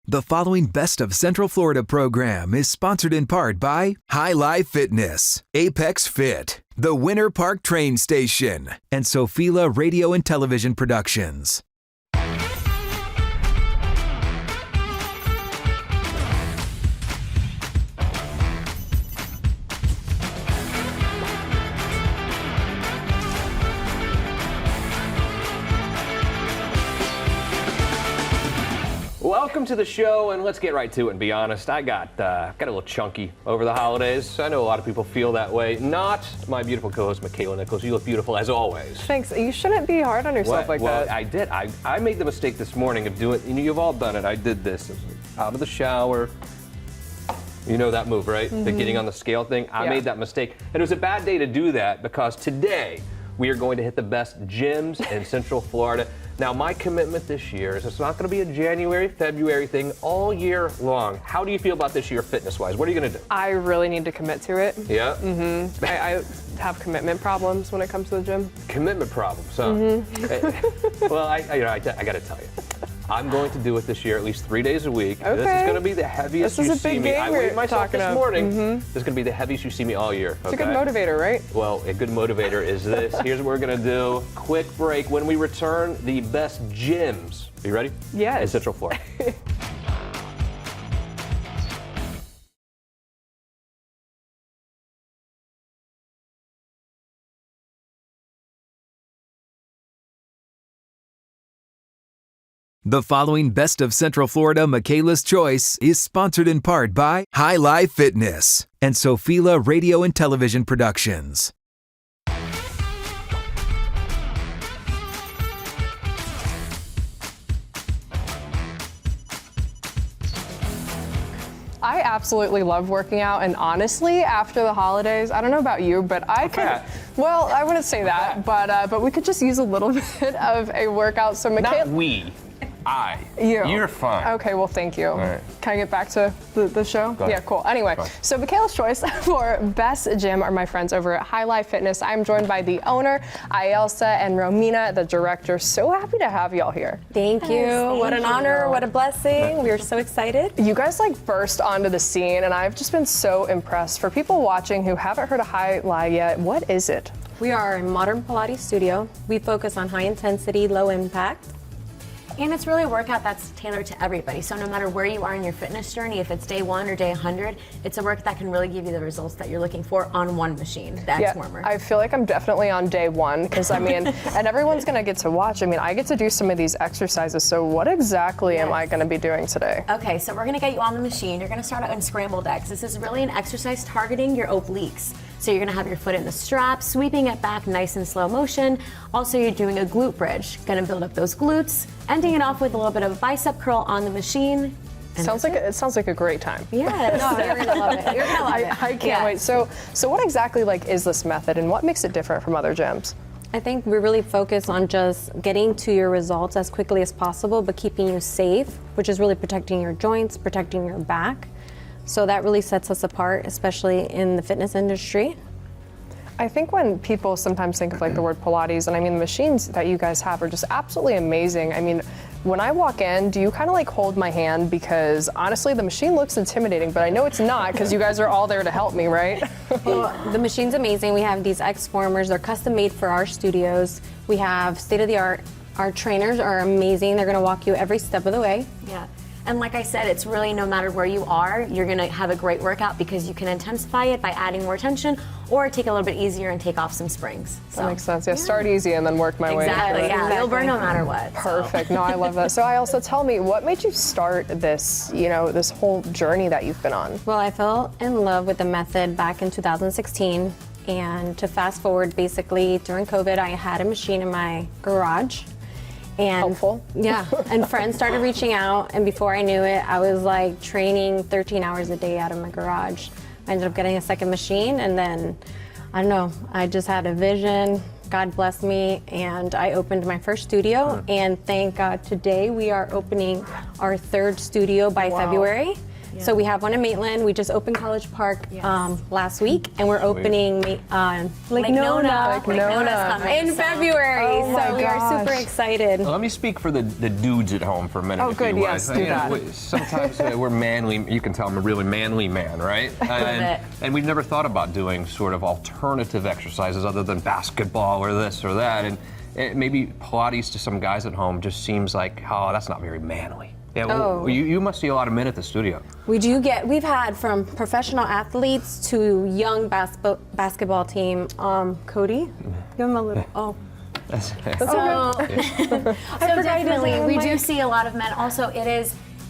The following Best of Central Florida program is sponsored in part by Hili Fitness, Apex Fit, the Winter Park Train Station, and Sophila Radio and Television Productions. Welcome to the show, and let's get right to it and be honest. I got a little chunky over the holidays. I know a lot of people feel that way. Not my beautiful co-host, Makaila Nichols. You look beautiful as always. Thanks. You shouldn't be hard on yourself like that. Well, I did. I made the mistake this morning of doing, you've all done it. I did this. It was out of the shower. You know that move, right? The getting on the scale thing. I made that mistake. And it was a bad day to do that because today we are going to hit the best gyms in Central Florida. Now, my commitment this year is it's not going to be a January, February thing all year long. How do you feel about this year fitness-wise? What are you going to do? I really need to commit to it. Yeah? Mm-hmm. I have commitment problems when it comes to the gym. Commitment problems, huh? Well, I got to tell you. I'm going to do it this year at least 3 days a week. Okay. This is going to be the heaviest you see me. I weighed myself this morning. This is going to be the heaviest you see me all year. It's a good motivator, right? Well, a good motivator is this. Here's what we're going to do. Quick break. When we return, the best gyms. Are you ready? Yes. In Central Florida. The following Best of Central Florida Makaila's Choice is sponsored in part by Hili Fitness and Sophila Radio and Television Productions. I absolutely love working out, and honestly, after the holidays, I don't know about you, but I could. Well, I wouldn't say that, but we could just use a little bit of a workout. So, Not Makaila, we. You're fine. Okay, well, thank you. right. Can I get back to the show? Go ahead. Yeah, cool. Anyway, so Makaila's choice for best gym are my friends over at Hili Fitness. I'm joined by the owner, Ailsa, and Romina, the director. So happy to have y'all here. Thank you. What an honor. What a blessing. We're so excited. You guys burst onto the scene, and I've just been so impressed. For people watching who haven't heard of Hili yet, what is it? We are a modern Pilates studio. We focus on high intensity, low impact. And it's really a workout that's tailored to everybody. So no matter where you are in your fitness journey, if it's day 1 or day 100, it's a work that can really give you the results that you're looking for on one machine, the X warmer. I feel like I'm definitely on day 1 because and everyone's gonna get to watch. I get to do some of these exercises. So what exactly am I gonna be doing today? Okay, so we're gonna get you on the machine. You're gonna start out in scrambled X. This is really an exercise targeting your obliques. So you're gonna have your foot in the strap, sweeping it back nice and slow motion. Also, you're doing a glute bridge. Gonna build up those glutes, ending it off with a little bit of a bicep curl on the machine. It sounds like a great time. Yes. No, you're gonna love it. You're gonna love it. I can't wait. So what exactly is this method, and what makes it different from other gyms? I think we really focus on just getting to your results as quickly as possible, but keeping you safe, which is really protecting your joints, protecting your back. So that really sets us apart, especially in the fitness industry. I think when people sometimes think of the word Pilates, and the machines that you guys have are just absolutely amazing. When I walk in, do you kind of hold my hand? Because honestly, the machine looks intimidating, but I know it's not because you guys are all there to help me, right? Well, the machine's amazing. We have these X formers. They're custom made for our studios. We have state-of-the-art. Our trainers are amazing. They're gonna walk you every step of the way. Yeah. And like I said, it's really no matter where you are, you're gonna have a great workout because you can intensify it by adding more tension or take it a little bit easier and take off some springs. That makes sense. Yeah, start easy and then work my way. Exactly, yeah. You'll burn no matter what. Perfect. No, I love that. So also tell me, what made you start this, this whole journey that you've been on? Well, I fell in love with the method back in 2016. And to fast forward, basically, during COVID, I had a machine in my garage. And helpful. Yeah, and friends started reaching out, and before I knew it, I was training 13 hours a day out of my garage. I ended up getting a second machine, and then, I don't know, I just had a vision. God bless me, and I opened my first studio, and thank God today we are opening our third studio by February. So we have one in Maitland. We just opened College Park last week, and we're opening Lake Nona in February. Oh so we are super excited. Well, let me speak for the dudes at home for a minute. Oh, if good, you yes, would. do that. Sometimes we're manly. You can tell I'm a really manly man, right? And we've never thought about doing sort of alternative exercises other than basketball or this or that. And maybe Pilates to some guys at home just seems like, oh, that's not very manly. Yeah, well, you must see a lot of men at the studio. We've had from professional athletes to young basketball team. Cody, give him a little, So definitely, we do see a lot of men. Also,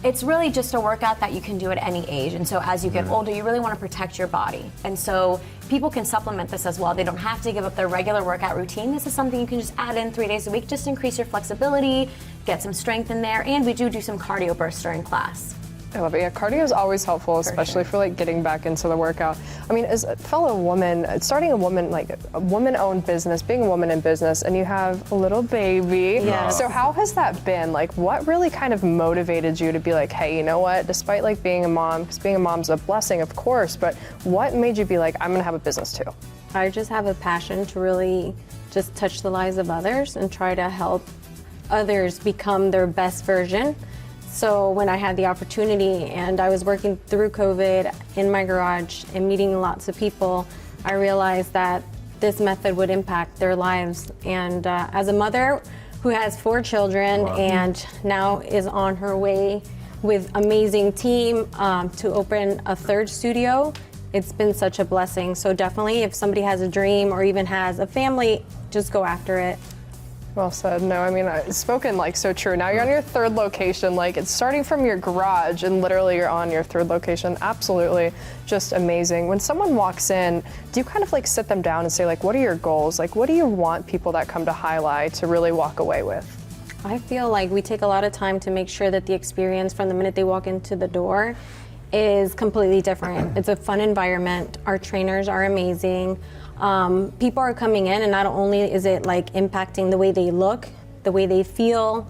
it's really just a workout that you can do at any age. And so as you get older, you really want to protect your body. And so people can supplement this as well. They don't have to give up their regular workout routine. This is something you can just add in 3 days a week, just increase your flexibility, get some strength in there. And we do some cardio bursts during class. I love it. Yeah, cardio is always helpful, especially for like getting back into the workout. I mean, as a fellow woman, starting a woman-owned business, being a woman in business, and you have a little baby. Yes. So how has that been? Like, what really kind of motivated you to be like, hey, you know what? Despite like being a mom, because being a mom's a blessing, of course, but what made you be like, I'm gonna have a business too? I just have a passion to really just touch the lives of others and try to help others become their best version. So when I had the opportunity and I was working through COVID in my garage and meeting lots of people, I realized that this method would impact their lives. And as a mother who has 4 children and now is on her way with amazing team to open a 3rd studio, it's been such a blessing. So definitely if somebody has a dream or even has a family, just go after it. Well said. No, I mean, it's spoken like so true. Now you're on your 3rd location, like it's starting from your garage and literally you're on your 3rd location. Absolutely just amazing. When someone walks in, do you kind of like sit them down and say like, what are your goals? Like, what do you want people that come to Hili to really walk away with? I feel like we take a lot of time to make sure that the experience from the minute they walk into the door is completely different. It's a fun environment. Our trainers are amazing. People are coming in and not only is it like impacting the way they look, the way they feel,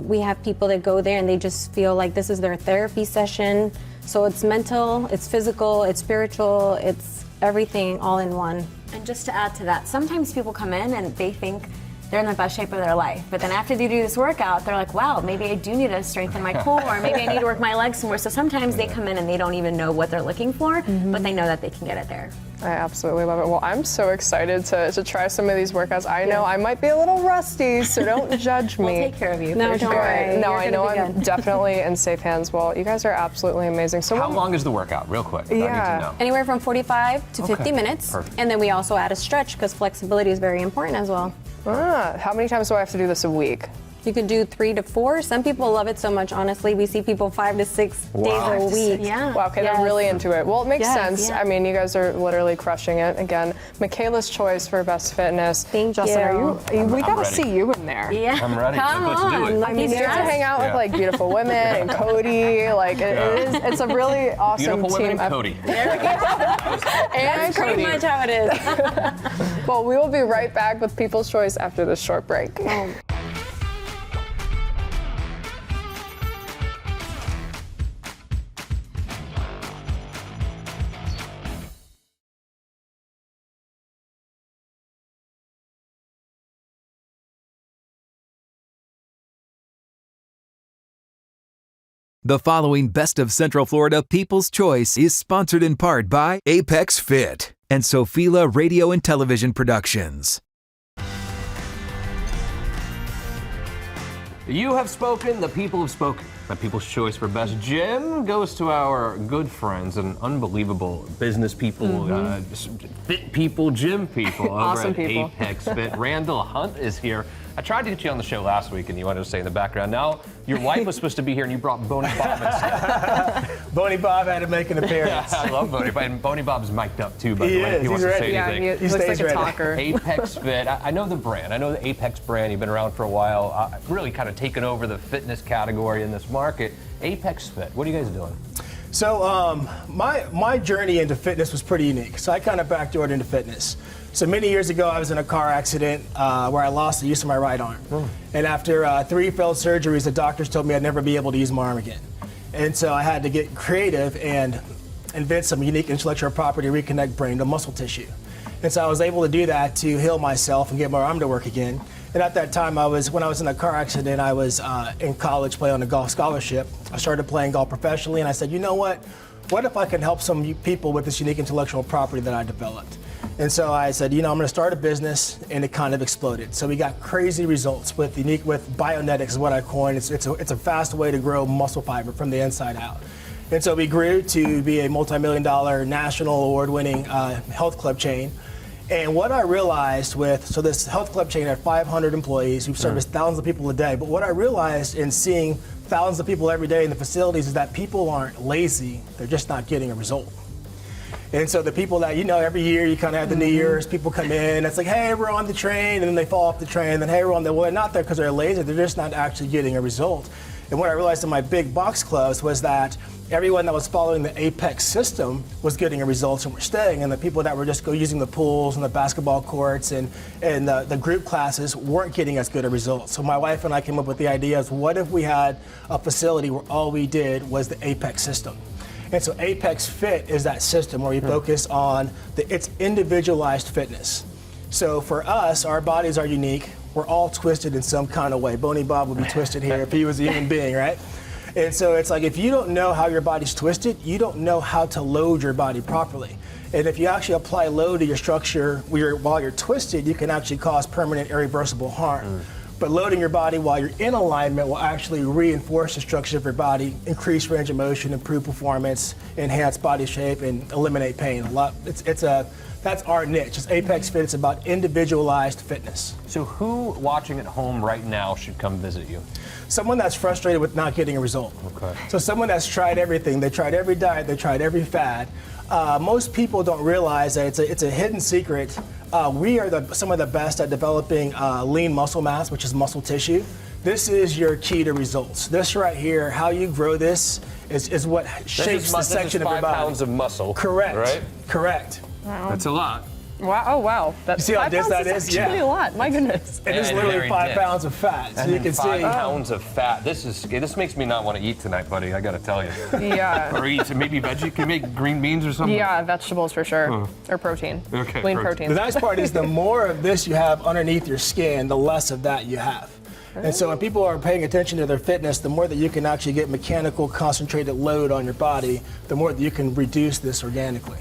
we have people that go there and they just feel like this is their therapy session. So it's mental, it's physical, it's spiritual, it's everything all in one. And just to add to that, sometimes people come in and they think they're in the best shape of their life. But then after they do this workout, they're like, wow, maybe I do need to strengthen my core, or maybe I need to work my legs some more. So sometimes they come in and they don't even know what they're looking for, but they know that they can get it there. I absolutely love it. Well, I'm so excited to try some of these workouts. I know I might be a little rusty, so don't judge me. We'll take care of you. No, don't worry. No, You're I know gonna be I'm good. definitely in safe hands. Well, you guys are absolutely amazing. So How long is the workout, real quick? I need Yeah. to know. Anywhere from 45 to 50 minutes. Perfect. And then we also add a stretch because flexibility is very important as well. how many times do I have to do this a week? You could do 3 to 4. Some people love it so much, honestly. We see people 5 to 6 days a week. Yeah. Wow, okay, Yes. they're really into it. Well, it makes Yes, sense. yeah. I mean, you guys are literally crushing it. Again, Makaila's choice for Best Fitness. Thank Justin, you. we gotta ready. see you in there. Yeah. I'm ready. Come Let's do on. it. I mean, you get to Yes. hang out with like beautiful women and Cody. Like it's a really awesome Beautiful team. women and Cody. And Pretty Cody. much how it is. Well, we will be right back with People's Choice after this short break. The following Best of Central Florida People's Choice is sponsored in part by Apex Fit and Sophila Radio and Television Productions. You have spoken, the people have spoken. My People's Choice for Best Gym goes to our good friends and unbelievable business people, fit people, gym people over Awesome at people. Apex Fit. Randall Hunt is here. I tried to get you on the show last week and you wanted to stay in the background. Now, your wife was supposed to be here and you brought Boney Bob instead. Boney Bob had to make an appearance. I love Boney Bob. And Boney Bob's mic'd up too, by He the way, if is. he wants He's to ready. say Yeah, anything. he looks stays like a ready. talker. Apex Fit. I know the brand. I know the Apex brand. You've been around for a while. Really kind of taken over the fitness category in this market. Apex Fit. What are you guys doing? So my journey into fitness was pretty unique. So I kind of backdoored into fitness. So many years ago, I was in a car accident where I lost the use of my right arm. And after 3 failed surgeries, the doctors told me I'd never be able to use my arm again. And so I had to get creative and invent some unique intellectual property to reconnect brain to muscle tissue. And so I was able to do that to heal myself and get my arm to work again. And at that time, when I was in a car accident, I was in college playing on a golf scholarship. I started playing golf professionally, and I said, you know what? What if I can help some people with this unique intellectual property that I developed? And so I said, I'm going to start a business, and it kind of exploded. So we got crazy results with Bionetics is what I coined. It's a fast way to grow muscle fiber from the inside out. And so we grew to be a multi-million-dollar national award-winning health club chain. And what I realized so this health club chain had 500 employees who serviced thousands of people a day. But what I realized in seeing thousands of people every day in the facilities is that people aren't lazy, they're just not getting a result. And so the people that, every year you kind of have the New Year's, people come in, it's like, hey, we're on the train, and then they fall off the train, and then, hey, we're on the, well, they're not there because they're lazy, they're just not actually getting a result. And what I realized in my big box clubs was that everyone that was following the Apex system was getting a result and were staying, and the people that were just using the pools and the basketball courts and the group classes weren't getting as good a result. So my wife and I came up with the idea of what if we had a facility where all we did was the Apex system. And so Apex Fit is that system where we focus on it's individualized fitness. So for us, our bodies are unique. We're all twisted in some kind of way. Boney Bob would be twisted here if he was a human being, right? And so it's like if you don't know how your body's twisted, you don't know how to load your body properly. And if you actually apply load to your structure while you're twisted, you can actually cause permanent irreversible harm. But loading your body while you're in alignment will actually reinforce the structure of your body, increase range of motion, improve performance, enhance body shape, and eliminate pain. That's our niche. It's Apex Fit. It's about individualized fitness. So who watching at home right now should come visit you? Someone that's frustrated with not getting a result. Okay. So someone that's tried everything. They tried every diet. They tried every fad. Most people don't realize that it's a hidden secret. We are some of the best at developing lean muscle mass, which is muscle tissue. This is your key to results. This right here, how you grow this, is what shapes the section of your body. 5 pounds of muscle. Correct. Right? Correct. Wow. That's a lot. Wow! Oh wow! You see how dense that is? Actually a lot. My goodness. It is literally 5 pounds of fat. So you can see 5 pounds of fat. This makes me not want to eat tonight, buddy. I got to tell you. Yeah. Or eat maybe veggie. Can you make green beans or something? Yeah, vegetables for sure, or protein. Okay. Lean protein. The nice part is the more of this you have underneath your skin, the less of that you have. And so when people are paying attention to their fitness, the more that you can actually get mechanical concentrated load on your body, the more that you can reduce this organically.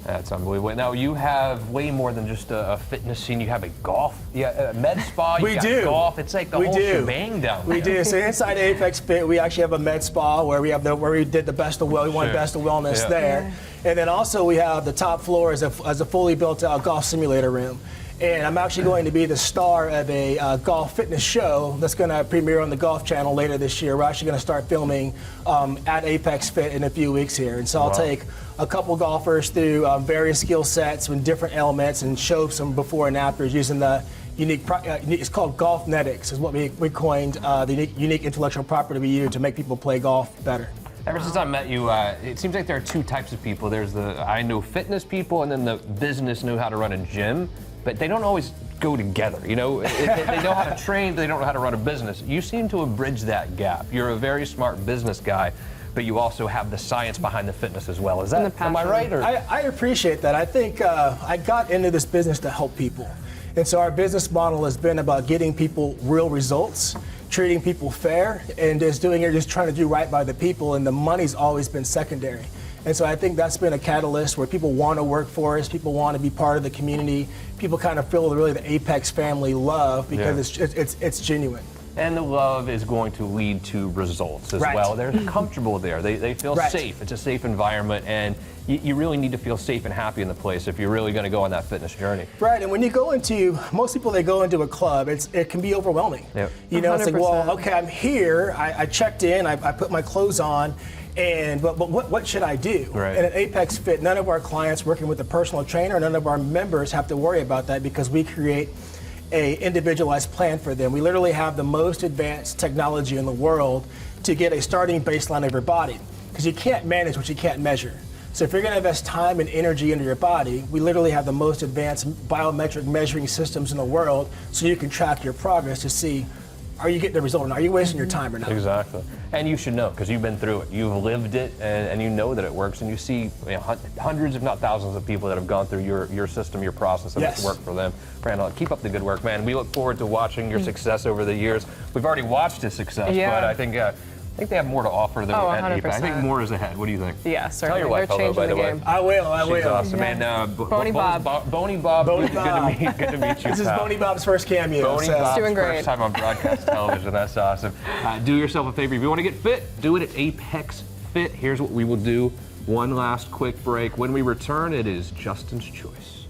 That's unbelievable. Now you have way more than just a fitness scene. You have a golf, a med spa. You got golf. It's like the whole shebang down there. We do. So inside Apex Fit, we actually have a med spa where we did the best of we won best of wellness there, and then also we have the top floor as a fully built out golf simulator room. And I'm actually going to be the star of a golf fitness show that's going to premiere on the Golf Channel later this year. We're actually going to start filming at Apex Fit in a few weeks here. And so I'll take a couple golfers through various skill sets with different elements and show some before and afters using the unique, it's called Golfnetics, is what we coined, the unique intellectual property we use to make people play golf better. Ever since I met you, it seems like there are 2 types of people. There's I know fitness people, and then the business know how to run a gym. But they don't always go together, They know how to train, but they don't know how to run a business. You seem to have bridged that gap. You're a very smart business guy, but you also have the science behind the fitness as well. Is that, am I right? Or? I appreciate that. I think I got into this business to help people. And so our business model has been about getting people real results, treating people fair, and just trying to do right by the people, and the money's always been secondary. And so I think that's been a catalyst where people want to work for us, people want to be part of the community, people kind of feel really the Apex family love because it's genuine. And the love is going to lead to results as well. They're comfortable there. They feel safe. It's a safe environment, and you really need to feel safe and happy in the place if you're really going to go on that fitness journey. Right, and when you go most people, they go into a club, it can be overwhelming. Yep. It's like, well, okay, I'm here, I checked in, I put my clothes on, but what should I do? Right. And at Apex Fit, none of our clients working with a personal trainer, none of our members have to worry about that because we create a individualized plan for them. We literally have the most advanced technology in the world to get a starting baseline of your body, because you can't manage what you can't measure. So if you're going to invest time and energy into your body, we literally have the most advanced biometric measuring systems in the world, so you can track your progress to see are you getting the result or not? Are you wasting your time or not? Exactly. And you should know, because you've been through it. You've lived it, and you know that it works. And you see hundreds, if not thousands, of people that have gone through your system, your process, and it's worked for them. Randall, keep up the good work, man. We look forward to watching your success over the years. We've already watched his success, but I think they have more to offer than we had. I think more is ahead. What do you think? Yeah, certainly. Tell your wife hello, by the way. I will. She's awesome, man. Boney Bob. Boney Bob. Boney Good Bob. to meet you. This is Boney Bob's first cameo. Boney Bob's doing great. first time on broadcast television. That's awesome. Do yourself a favor. If you want to get fit, do it at Apex Fit. Here's what we will do. One last quick break. When we return, it is Justin's Choice.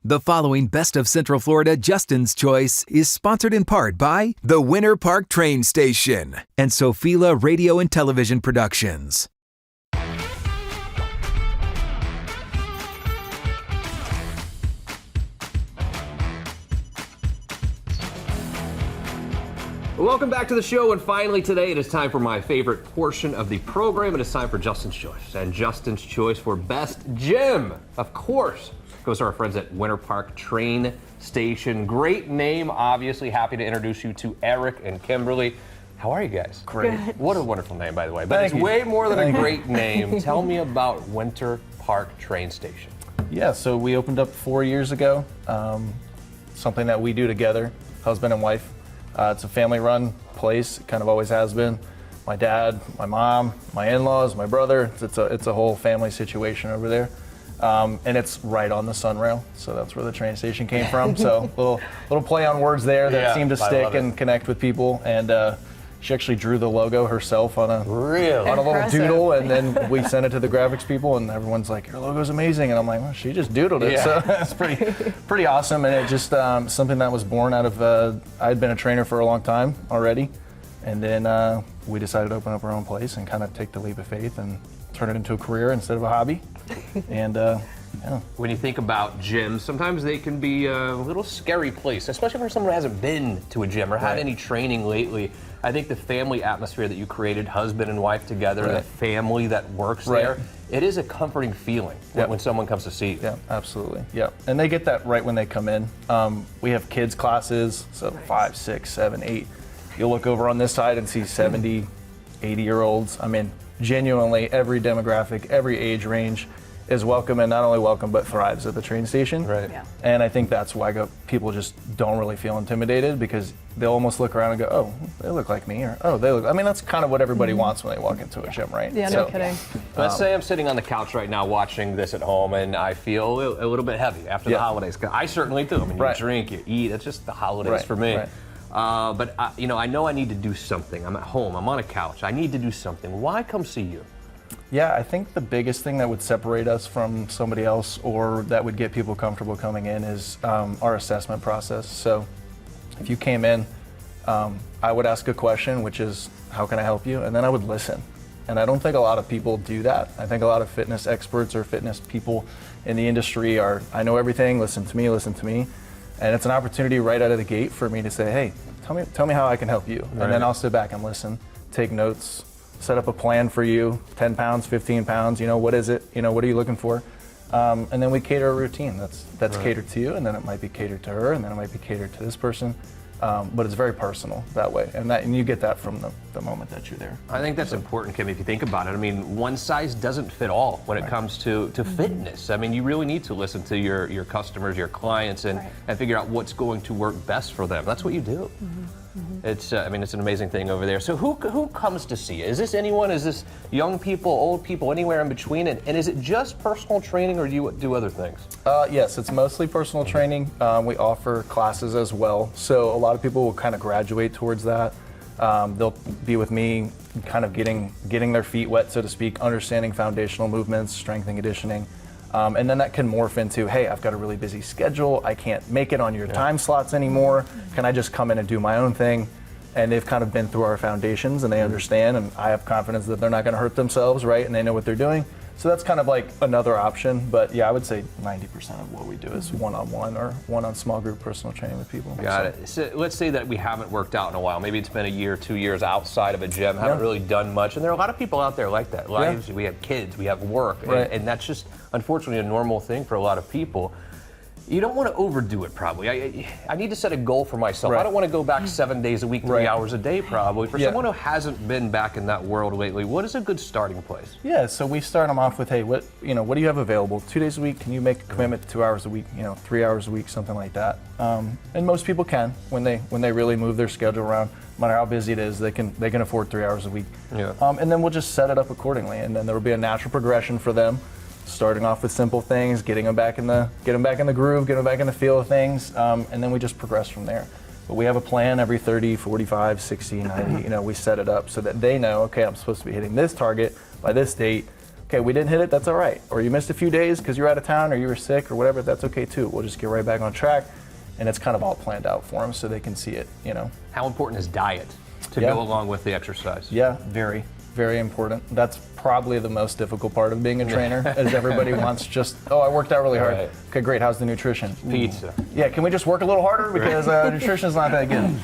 The following Best of Central Florida Justin's Choice is sponsored in part by the Winter Park Train Station and Sophila Radio and Television Productions. Welcome back to the show, and finally today it is time for my favorite portion of the program. It is time for Justin's Choice, and Justin's Choice for Best Gym, of course, goes to our friends at Winter Park Train Station. Great name, obviously. Happy to introduce you to Eric and Kimberly. How are you guys? Great. Good. What a wonderful name, by the way. But it's way more than a great name. Tell me about Winter Park Train Station. Yeah, so we opened up 4 years ago. Something that we do together, husband and wife. It's a family-run place. It kind of always has been. My dad, my mom, my in-laws, my brother. It's a whole family situation over there. And it's right on the Sunrail, so that's where the train station came from. So little play on words there that seem to stick and connect with people. And she actually drew the logo herself on a little doodle, and then we sent it to the graphics people, and everyone's like, "Your logo's amazing," and I'm like, "Well, she just doodled it." So it's pretty awesome, and it just something that was born out of I'd been a trainer for a long time already, and then we decided to open up our own place and kind of take the leap of faith and turn it into a career instead of a hobby. And when you think about gyms, sometimes they can be a little scary place, especially for someone who hasn't been to a gym or had any training lately. I think the family atmosphere that you created, husband and wife together, the family that works there, it is a comforting feeling when someone comes to see you. Yeah, absolutely. Yeah, and they get that right when they come in. We have kids classes, so 5, 6, 7, 8. You'll look over on this side and see 70, 80-year-olds. I mean, genuinely every demographic, every age range is welcome, and not only welcome but thrives at the train station. Right. Yeah. And I think that's why people just don't really feel intimidated, because they'll almost look around and go, "Oh, they look like me," or "Oh, they look." I mean, that's kind of what everybody wants when they walk into a gym, right? Yeah, no kidding. Let's say I'm sitting on the couch right now watching this at home, and I feel a little bit heavy after the holidays. I certainly do. I mean, you drink, you eat. It's just the holidays for me. Right. But I know I need to do something. I'm at home. I'm on a couch. I need to do something. Why come see you? Yeah, I think the biggest thing that would separate us from somebody else, or that would get people comfortable coming in, is our assessment process. So if you came in, I would ask a question, which is, "How can I help you?" And then I would listen. And I don't think a lot of people do that. I think a lot of fitness experts or fitness people in the industry are, "I know everything, listen to me, listen to me." And it's an opportunity right out of the gate for me to say, "Hey, tell me how I can help you." Right. And then I'll sit back and listen, take notes, set up a plan for you, 10 pounds, 15 pounds, what is it? What are you looking for? And then we cater a routine that's catered to you, and then it might be catered to her, and then it might be catered to this person. But it's very personal that way, and you get that from the moment that you're there. I think that's important, Kim, if you think about it. I mean, one size doesn't fit all when it comes to fitness. I mean, you really need to listen to your customers, your clients, and figure out what's going to work best for them. That's what you do. It's it's an amazing thing over there. So who comes to see you? Is this anyone? Is this young people, old people, anywhere in between? And is it just personal training, or do you do other things? Yes, it's mostly personal training. We offer classes as well. So a lot of people will kind of graduate towards that. They'll be with me, kind of getting their feet wet, so to speak, understanding foundational movements, strength and conditioning. And then that can morph into, "Hey, I've got a really busy schedule. I can't make it on your time slots anymore. Can I just come in and do my own thing?" And they've kind of been through our foundations, and they understand, and I have confidence that they're not going to hurt themselves, right? And they know what they're doing. So that's kind of like another option. But yeah, I would say 90% of what we do is one-on-one or one-on small group personal training with people. Got it. So let's say that we haven't worked out in a while. Maybe it's been a year, 2 years outside of a gym, haven't really done much. And there are a lot of people out there like that. Lives, we have kids, we have work, and that's just unfortunately a normal thing for a lot of people. You don't want to overdo it, probably. I need to set a goal for myself. I don't want to go back 7 days a week, 3 hours a day, probably. For someone who hasn't been back in that world lately, what is a good starting place? Yeah, so we start them off with, hey, what do you have available? 2 days a week? Can you make a commitment to 2 hours a week? 3 hours a week, something like that. And most people can when they really move their schedule around. No matter how busy it is, they can afford 3 hours a week. Yeah. And then we'll just set it up accordingly, and then there will be a natural progression for them. Starting off with simple things, getting them back in the groove, getting them back in the feel of things, and then we just progress from there. But we have a plan every 30, 45, 60, 90, we set it up so that they know, okay, I'm supposed to be hitting this target by this date. Okay, we didn't hit it, that's all right. Or you missed a few days because you're out of town or you were sick or whatever, that's okay too. We'll just get right back on track, and it's kind of all planned out for them so they can see it, How important is diet to go along with the exercise? Yeah, very, very important. That's probably the most difficult part of being a trainer, as everybody wants just, I worked out really hard. Right. Okay, great, how's the nutrition? Pizza. Yeah, can we just work a little harder because nutrition's not that good.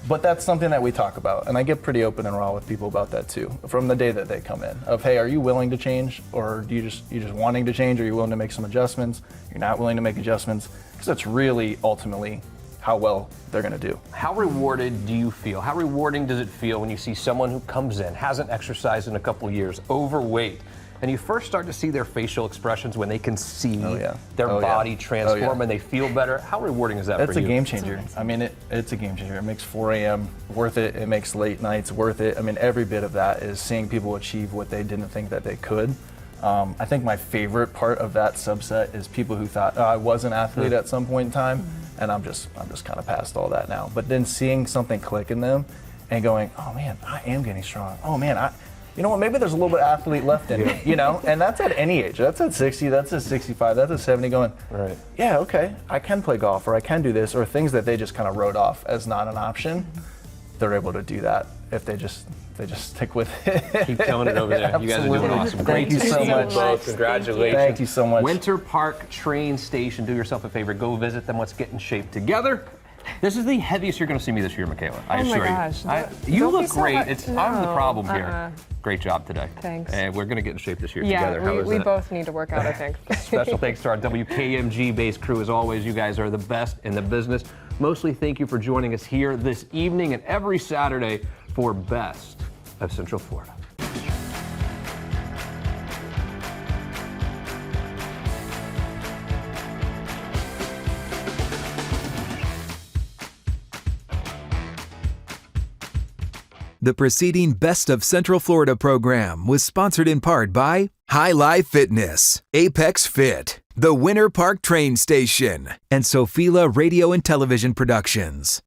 But that's something that we talk about, and I get pretty open and raw with people about that too, from the day that they come in, of, hey, are you willing to change, or do you just wanting to change, or are you willing to make some adjustments? You're not willing to make adjustments, because that's really ultimately how well they're going to do. How rewarded do you feel? How rewarding does it feel when you see someone who comes in, hasn't exercised in a couple of years, overweight, and you first start to see their facial expressions when they can see their body transform and they feel better? How rewarding is that for you? It's a game changer. I mean, it's a game changer. It makes 4 a.m. worth it. It makes late nights worth it. I mean, every bit of that is seeing people achieve what they didn't think that they could. I think my favorite part of that subset is people who thought, I was an athlete at some point in time, and I'm just kind of past all that now. But then seeing something click in them and going, oh man, I am getting strong. Oh man, you know what, maybe there's a little bit of athlete left in me, and that's at any age. That's at 60, that's at 65, that's at 70 going, yeah, okay, I can play golf, or I can do this, or things that they just kind of wrote off as not an option. They're able to do that if they just stick with it. Keep killing it over there. You guys are doing awesome. Thank you so much. Both. Congratulations. Thank you so much. Winter Park Train Station. Do yourself a favor. Go visit them. Let's get in shape together. This is the heaviest you're going to see me this year, Makaila. I assure you. You look great. I'm the problem here. Great job today. Thanks. And we're going to get in shape this year together. Yeah, we both need to work out, I think. Special thanks to our WKMG-based crew. As always, you guys are the best in the business. Mostly thank you for joining us here this evening and every Saturday for Best of Central Florida. The preceding Best of Central Florida program was sponsored in part by Hili Fitness, Apex Fit, the Winter Park Train Station, and Sofila Radio and Television Productions.